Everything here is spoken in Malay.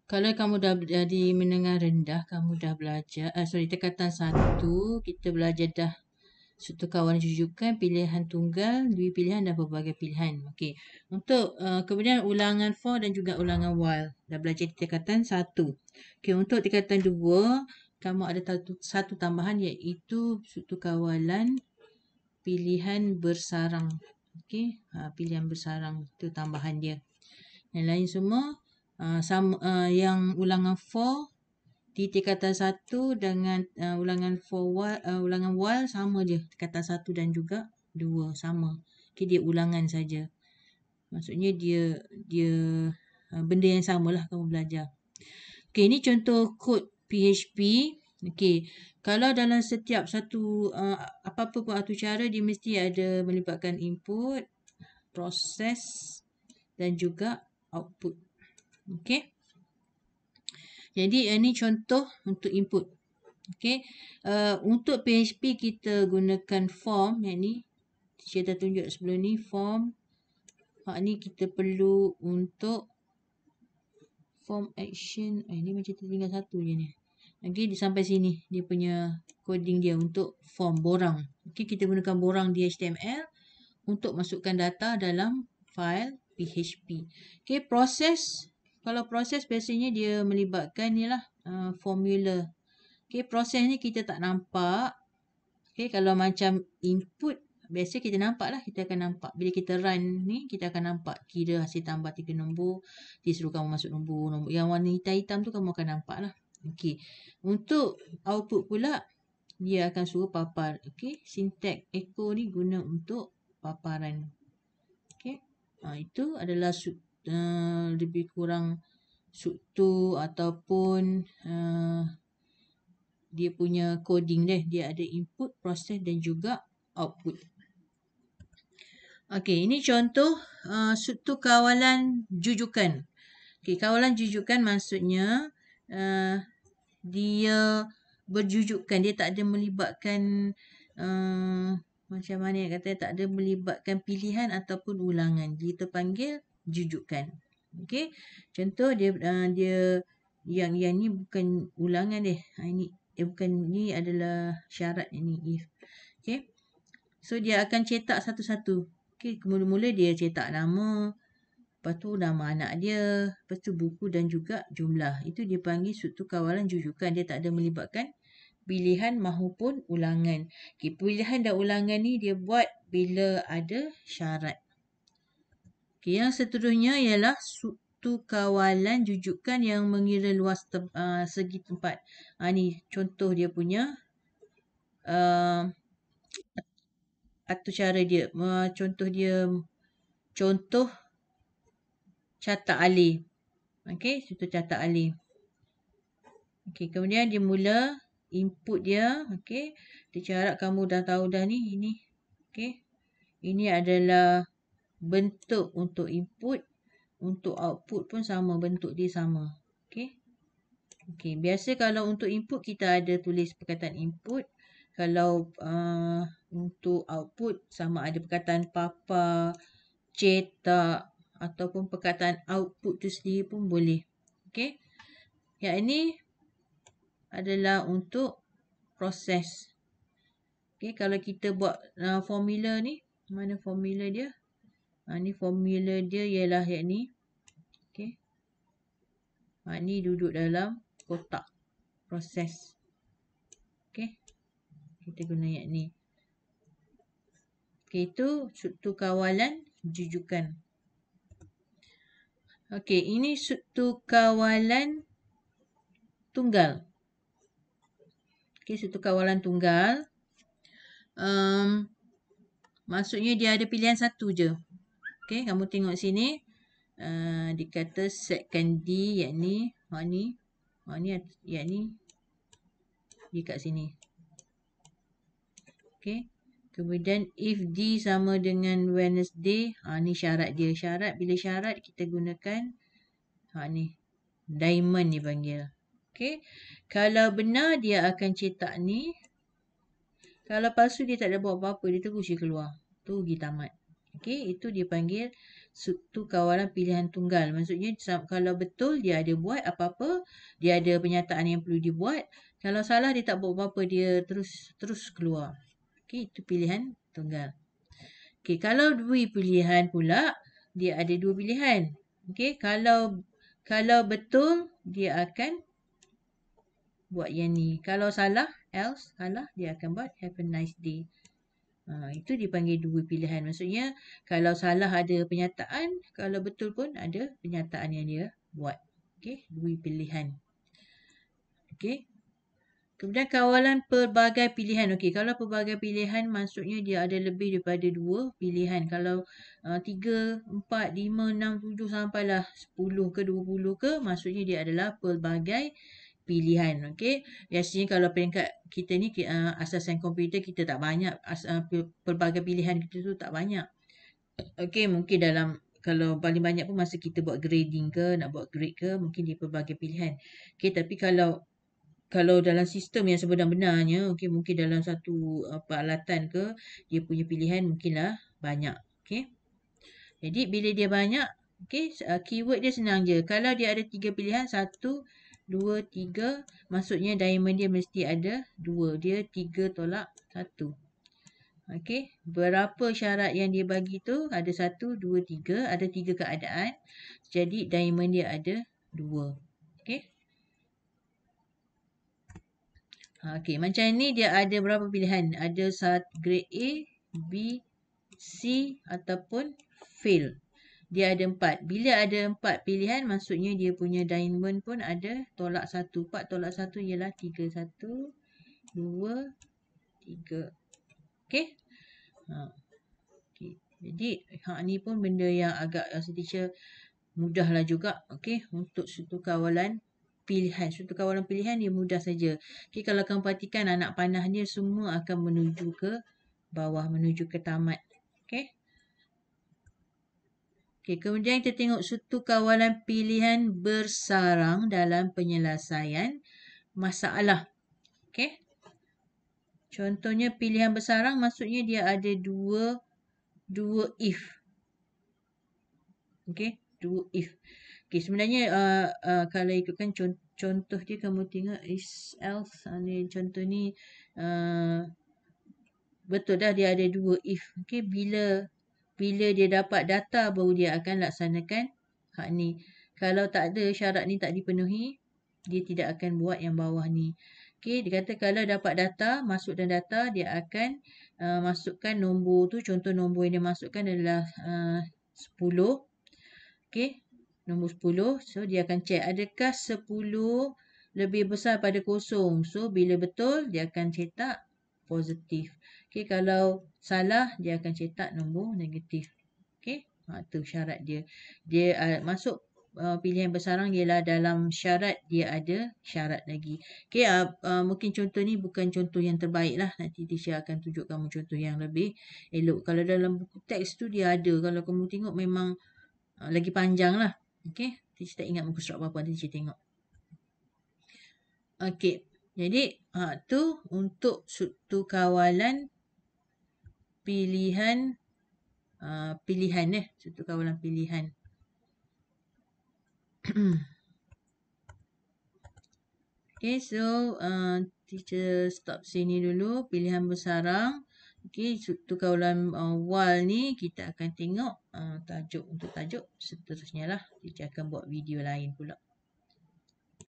Kalau kamu dah di menengah rendah, kamu dah belajar, tingkatan 1, kita belajar dah suatu kawalan jujukan, pilihan tunggal, dua pilihan dan pelbagai pilihan. Okey. Untuk kemudian ulangan for dan juga ulangan while. Dah belajar di tingkatan 1. Okey, untuk tingkatan 2, kamu ada satu tambahan iaitu suatu kawalan pilihan bersarang. Okey, pilihan bersarang itu tambahan dia. Yang lain semua sama, yang ulangan for di tingkatan 1 dengan ulangan ulangan while sama je. Tingkatan 1 dan juga 2 sama. Okay, dia ulangan saja. Maksudnya dia benda yang samalah kamu belajar. Okay, ini contoh kod PHP. Okay, kalau dalam setiap satu apa-apa pun atur cara, dia mesti ada melibatkan input, proses dan juga output. Okay. Jadi ini contoh untuk input. Okay. Untuk PHP kita gunakan form yang ni. Saya dah tunjuk sebelum ni form. Hak ni kita perlu untuk form action. Ni macam tinggal satu je ni. Okay, sampai sini dia punya coding dia untuk form borang. Okay, kita gunakan borang di HTML untuk masukkan data dalam file PHP. Okay, proses. Kalau proses biasanya dia melibatkan ni lah formula. Okay, proses ni kita tak nampak. Okay, kalau macam input, biasa kita nampak lah. Kita akan nampak. Bila kita run ni, kita akan nampak. Kira hasil tambah 3 nombor. Dia suruh kamu masuk nombor. Yang warna hitam-hitam tu kamu akan nampak lah. Okay. Untuk output pula, dia akan suruh papar. Okay. Syntax echo ni guna untuk paparan. Okay. Itu adalah lebih kurang struktur ataupun dia punya coding dia. Dia ada input, proses dan juga output. Okey, ini contoh struktur kawalan jujukan. Okey, kawalan jujukan maksudnya dia berjujukan. Dia tak ada melibatkan macam mana yang kata, tak ada melibatkan pilihan ataupun ulangan. Dia terpanggil jujukan. Okey, contoh dia yang ni bukan ulangan dia. Ini bukan, ni adalah syarat ini if. Okey. So dia akan cetak satu-satu. Okey, mula-mula dia cetak nama, lepas tu nama anak dia, lepas tu buku dan juga jumlah. Itu dipanggil struktur kawalan jujukan. Dia tak ada melibatkan pilihan maupun ulangan. Okey, pilihan dan ulangan ni dia buat bila ada syarat. Okey, yang seterusnya ialah struktur kawalan jujukan yang mengira luas segi tempat. Ni contoh dia punya atur cara dia. Contoh catak alih. Okey, contoh catak alih. Okey, kemudian dia mula input dia. Okey, dia harap kamu dah tahu dah ni. Ini. Okey. Ini adalah bentuk untuk input. Untuk output pun sama. Bentuk dia sama. Okey. Okey, biasa kalau untuk input kita ada tulis perkataan input. Kalau untuk output sama ada perkataan papa, cetak ataupun perkataan output tu sendiri pun boleh. Okey. Yang ini adalah untuk proses. Okey, kalau kita buat formula ni, mana formula dia? Ni formula dia ialah yang ni. Okey. Ni duduk dalam kotak proses. Okey. Kita guna yang ni. Okey, itu struktur kawalan jujukan. Okey, ini struktur kawalan tunggal. Okey, struktur kawalan tunggal. Maksudnya dia ada pilihan satu je. Okey, kamu tengok sini. Dia kata setkan D yang ni. Yang ni. Dia kat sini. Okey. Kemudian if D sama dengan Wednesday. Ni syarat dia. Bila syarat kita gunakan. Ni. Diamond dipanggil. Okey. Kalau benar dia akan cetak ni. Kalau palsu dia tak ada buat apa-apa. Dia terus je keluar. Tu pergi tamat. Okey. Itu dia panggil satu kawalan pilihan tunggal. Maksudnya kalau betul dia ada buat apa-apa, dia ada pernyataan yang perlu dibuat. Kalau salah dia tak buat apa-apa, dia terus keluar. Okey, itu pilihan tunggal. Okey, kalau dua pilihan pula, dia ada dua pilihan. Okey, kalau betul dia akan buat yang ni. Kalau salah, dia akan buat have a nice day. Itu dipanggil dua pilihan. Maksudnya kalau salah ada pernyataan, kalau betul pun ada pernyataan yang dia buat. Okey, dua pilihan. Okey. Kemudian kawalan pelbagai pilihan. Okey, kalau pelbagai pilihan maksudnya dia ada lebih daripada dua pilihan. Kalau 3, 4, 5, 6, 7 sampailah 10 ke 20 ke, maksudnya dia adalah pelbagai pilihan. Okey, biasanya kalau peringkat kita ni asasan komputer kita tak banyak, pelbagai pilihan kita tu tak banyak. Okey, mungkin kalau paling banyak pun masa kita buat grading ke, nak buat grade ke, mungkin dia pelbagai pilihan. Okey, tapi kalau dalam sistem yang sebenar-benarnya, okey, mungkin dalam satu peralatan ke, dia punya pilihan mungkinlah banyak. Okey, jadi bila dia banyak, okey, keyword dia senang je. Kalau dia ada 3 pilihan, 1, 2, 3, maksudnya diamond dia mesti ada 2. Dia 3 tolak 1. Okey, berapa syarat yang dia bagi tu? Ada 1, 2, 3. Ada 3 keadaan. Jadi diamond dia ada 2. Okey. Okey, macam ni dia ada berapa pilihan? Ada grade A, B, C ataupun fail. Dia ada 4. Bila ada 4 pilihan, maksudnya dia punya diamond pun ada tolak 1. 4 tolak 1 ialah 3. 1, 2, 3. Okey? Okay. Jadi, ni pun benda yang agak teacher mudahlah juga. Okey, untuk satu kawalan pilihan. Satu kawalan pilihan dia mudah saja. Okey, kalau kamu perhatikan anak panah dia semua akan menuju ke bawah, menuju ke tamat. Okey. Okey, kemudian kita tengok satu kawalan pilihan bersarang dalam penyelesaian masalah. Okey. Contohnya pilihan bersarang maksudnya dia ada dua if. Okey, dua if. Okey, sebenarnya kalau ikutkan contoh dia kamu tengok is else ni contoh ni betul dah dia ada dua if. Okey, bila dia dapat data baru dia akan laksanakan hak ni. Kalau tak ada syarat ni tak dipenuhi, dia tidak akan buat yang bawah ni. Okey, dia kata kalau dapat data, masuk dan data, dia akan masukkan nombor tu. Contoh nombor yang dia masukkan adalah 10. Okey, nombor 10. So, dia akan check adakah 10 lebih besar pada kosong. So, bila betul, dia akan cetak positif. Okey, kalau salah, dia akan cetak nombor negatif. Okey, tu syarat dia. Dia masuk pilihan bersarang ialah dalam syarat dia ada syarat lagi. Okey, mungkin contoh ni bukan contoh yang terbaik lah. Nanti teacher akan tunjuk kamu contoh yang lebih elok. Kalau dalam buku teks tu dia ada. Kalau kamu tengok memang lagi panjang lah. Okey, teacher tak ingat muka surat berapa, nanti teacher tengok. Okey, jadi tu untuk satu kawalan pilihan satu kawalan pilihan. Okay, so teacher stop sini dulu. Pilihan bersarang. Okay, satu kawalan wal ni kita akan tengok tajuk seterusnya lah. Teacher akan buat video lain pula.